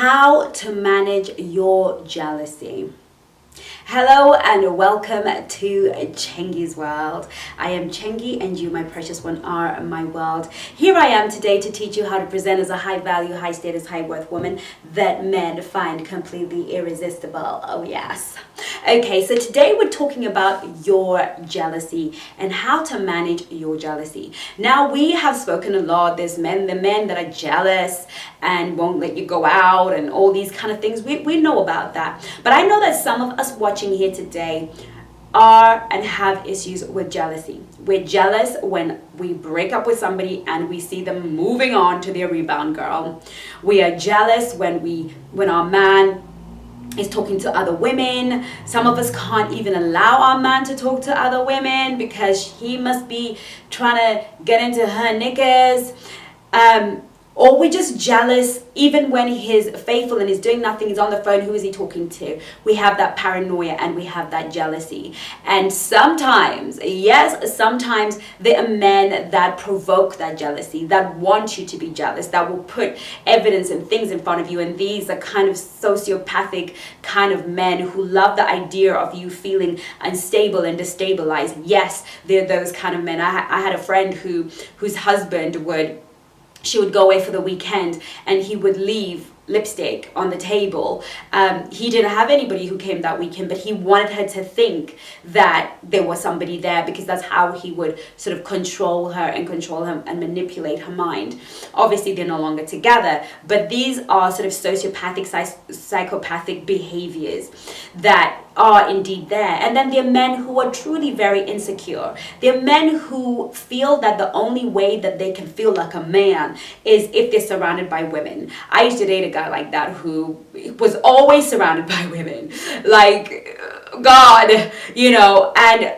how to manage your jealousy. Hello and welcome to CHENGI'S world. I am Chengi and you, my precious one, are my world. Here I am today to teach you how to present as a high value, high status, high worth woman that men find completely irresistible. Oh yes. Okay, so today we're talking about your jealousy and how to manage your jealousy. Now, we have spoken a lot. There's the men that are jealous and won't let you go out and all these kind of things. We know about that. But I know that some of us watching here today are and have issues with jealousy. We're jealous when we break up with somebody and we see them moving on to their rebound girl. We are jealous when our man is talking to other women. Some of us can't even allow our man to talk to other women because he must be trying to get into her knickers. Or we're just jealous even when he's faithful and he's doing nothing, he's on the phone, who is he talking to? We have that paranoia and we have that jealousy. And sometimes, yes, sometimes there are men that provoke that jealousy, that want you to be jealous, that will put evidence and things in front of you. And these are kind of sociopathic kind of men who love the idea of you feeling unstable and destabilized. Yes, they're those kind of men. I had a friend whose husband she would go away for the weekend and he would leave lipstick on the table. He didn't have anybody who came that weekend, but he wanted her to think that there was somebody there because that's how he would sort of control her and manipulate her mind. Obviously, they're no longer together, but these are sort of sociopathic, psychopathic behaviors that are indeed there. And then there are men who are truly very insecure. There are men who feel that the only way that they can feel like a man is if they're surrounded by women. I used to date a guy like that who was always surrounded by women, like God, and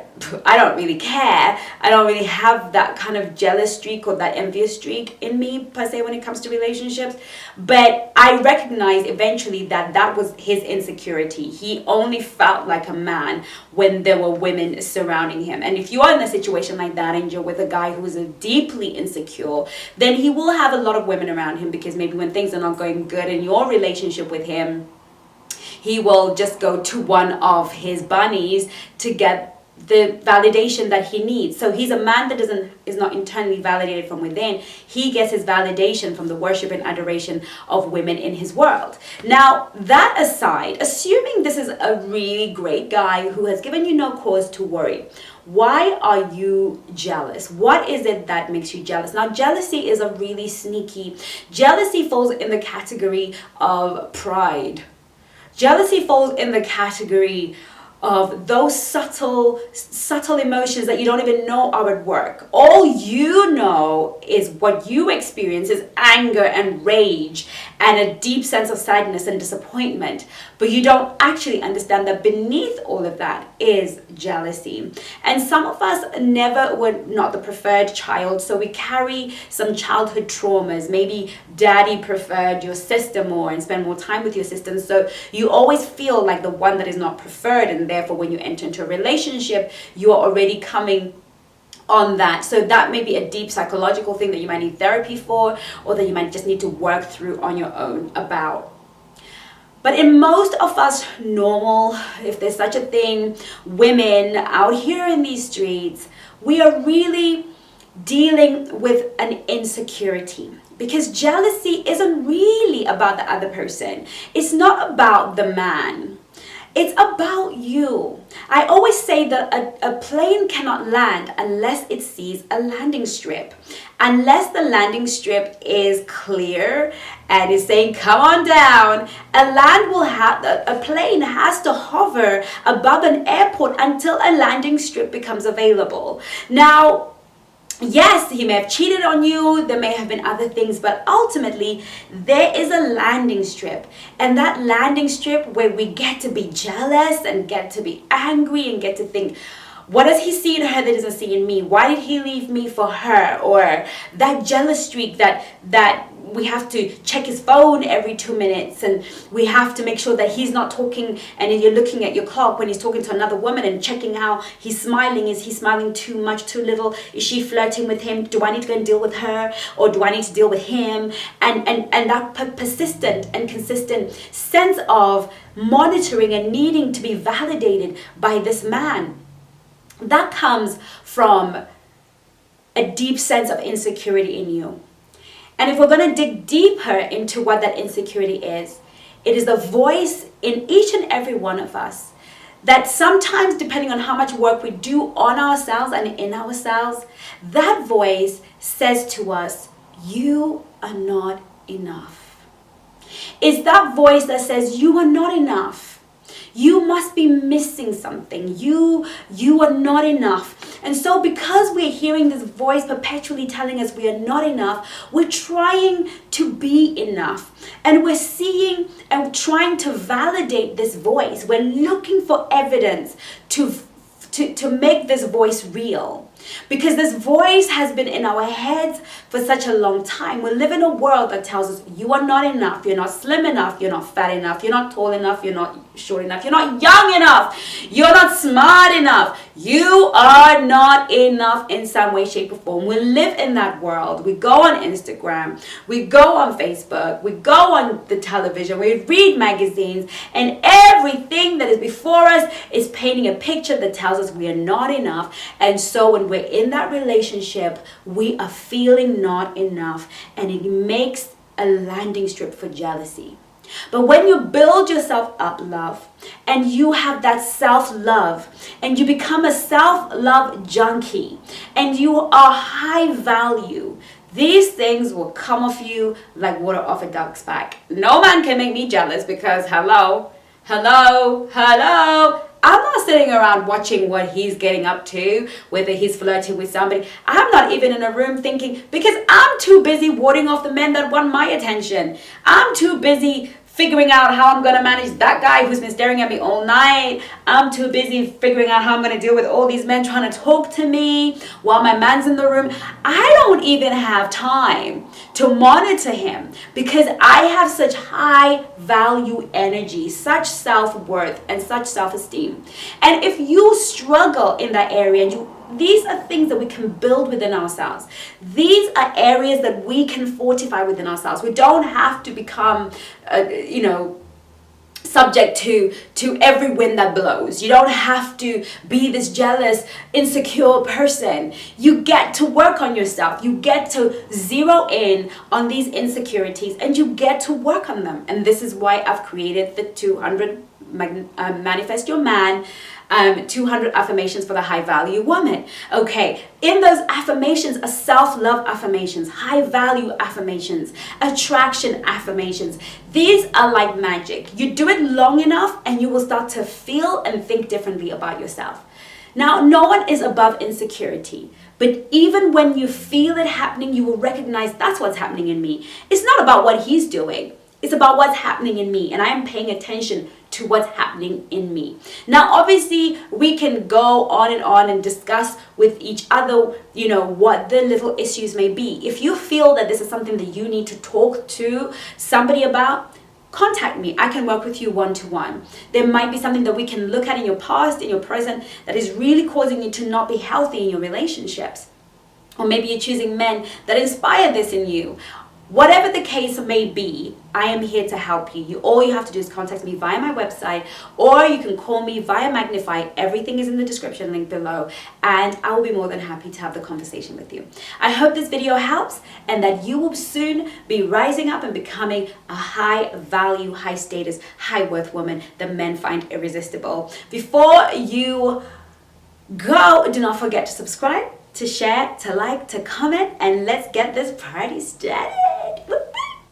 I don't really care. I don't really have that kind of jealous streak or that envious streak in me per se when it comes to relationships. But I recognized eventually that was his insecurity. He only felt like a man when there were women surrounding him. And if you are in a situation like that and you're with a guy who is deeply insecure, then he will have a lot of women around him because maybe when things are not going good in your relationship with him, he will just go to one of his bunnies to get the validation that he needs. So he's a man that is not internally validated from within. He gets his validation from the worship and adoration of women in his world. Now, that aside, assuming this is a really great guy who has given you no cause to worry, why are you jealous? What is it that makes you jealous? Now, jealousy is a really sneaky. Jealousy falls in the category of pride. Jealousy falls in the category of those subtle emotions that you don't even know are at work. All you know is what you experience is anger and rage and a deep sense of sadness and disappointment. But you don't actually understand that beneath all of that is jealousy. And some of us were not the preferred child, so we carry some childhood traumas. Maybe daddy preferred your sister more and spent more time with your sister. So you always feel like the one that is not preferred, and therefore when you enter into a relationship, you are already coming on that. So that may be a deep psychological thing that you might need therapy for, or that you might just need to work through on your own about. But in most of us normal, if there's such a thing, women out here in these streets, we are really dealing with an insecurity. Because jealousy isn't really about the other person. It's not about the man. It's about you. I always say that a plane cannot land unless it sees a landing strip. Unless the landing strip is clear and is saying, come on down, a plane has to hover above an airport until a landing strip becomes available. Now, yes, he may have cheated on you, there may have been other things, but ultimately there is a landing strip. And that landing strip where we get to be jealous and get to be angry and get to think, what does he see in her that doesn't see in me? Why did he leave me for her? Or that jealous streak that we have to check his phone every 2 minutes, and we have to make sure that he's not talking and you're looking at your clock when he's talking to another woman and checking how he's smiling. Is he smiling too much, too little? Is she flirting with him? Do I need to go and deal with her, or do I need to deal with him? And that persistent and consistent sense of monitoring and needing to be validated by this man, that comes from a deep sense of insecurity in you. And if we're going to dig deeper into what that insecurity is, it is the voice in each and every one of us that sometimes, depending on how much work we do on ourselves and in ourselves, that voice says to us, you are not enough. It's that voice that says you are not enough. You must be missing something. You are not enough. And so because we're hearing this voice perpetually telling us we are not enough, we're trying to be enough. And we're seeing and trying to validate this voice. We're looking for evidence to make this voice real. Because this voice has been in our heads for such a long time. We live in a world that tells us you are not enough, you're not slim enough, you're not fat enough, you're not tall enough, you're not short enough, you're not young enough, you're not smart enough, you are not enough in some way, shape, or form. We live in that world. We go on Instagram, we go on Facebook, we go on the television, we read magazines, and everything that is before us is painting a picture that tells us we are not enough. And so when we're in that relationship, we are feeling not enough, and it makes a landing strip for jealousy. But when you build yourself up, love, and you have that self-love, and you become a self-love junkie, and you are high value, these things will come off you like water off a duck's back. No man can make me jealous because hello, I'm not sitting around watching what he's getting up to, whether he's flirting with somebody. I'm not even in a room thinking, because I'm too busy warding off the men that want my attention. I'm too busy figuring out how I'm going to manage that guy who's been staring at me all night. I'm too busy figuring out how I'm going to deal with all these men trying to talk to me while my man's in the room. I don't even have time to monitor him because I have such high value energy, such self-worth, and such self-esteem. And if you struggle in that area, and these are things that we can build within ourselves. These are areas that we can fortify within ourselves. We don't have to become, subject to every wind that blows. You don't have to be this jealous, insecure person. You get to work on yourself. You get to zero in on these insecurities, and you get to work on them. And this is why I've created the 200 Manifest Your Man 200 affirmations for the high value woman. Okay, in those affirmations are self-love affirmations, high value affirmations, attraction affirmations. These are like magic. You do it long enough and you will start to feel and think differently about yourself. Now, no one is above insecurity, but even when you feel it happening, you will recognize that's what's happening in me. It's not about what he's doing. It's about what's happening in me, and I am paying attention to what's happening in me. Now, obviously, we can go on and discuss with each other, what the little issues may be. If you feel that this is something that you need to talk to somebody about, contact me. I can work with you one-to-one. There might be something that we can look at in your past, in your present, that is really causing you to not be healthy in your relationships. Or maybe you're choosing men that inspire this in you. Whatever the case may be, I am here to help you. All you have to do is contact me via my website, or you can call me via MAGNIFI. Everything is in the description link below, and I will be more than happy to have the conversation with you. I hope this video helps, and that you will soon be rising up and becoming a high value, high status, high worth woman that men find irresistible. Before you go, do not forget to subscribe, to share, to like, to comment, and let's get this party started.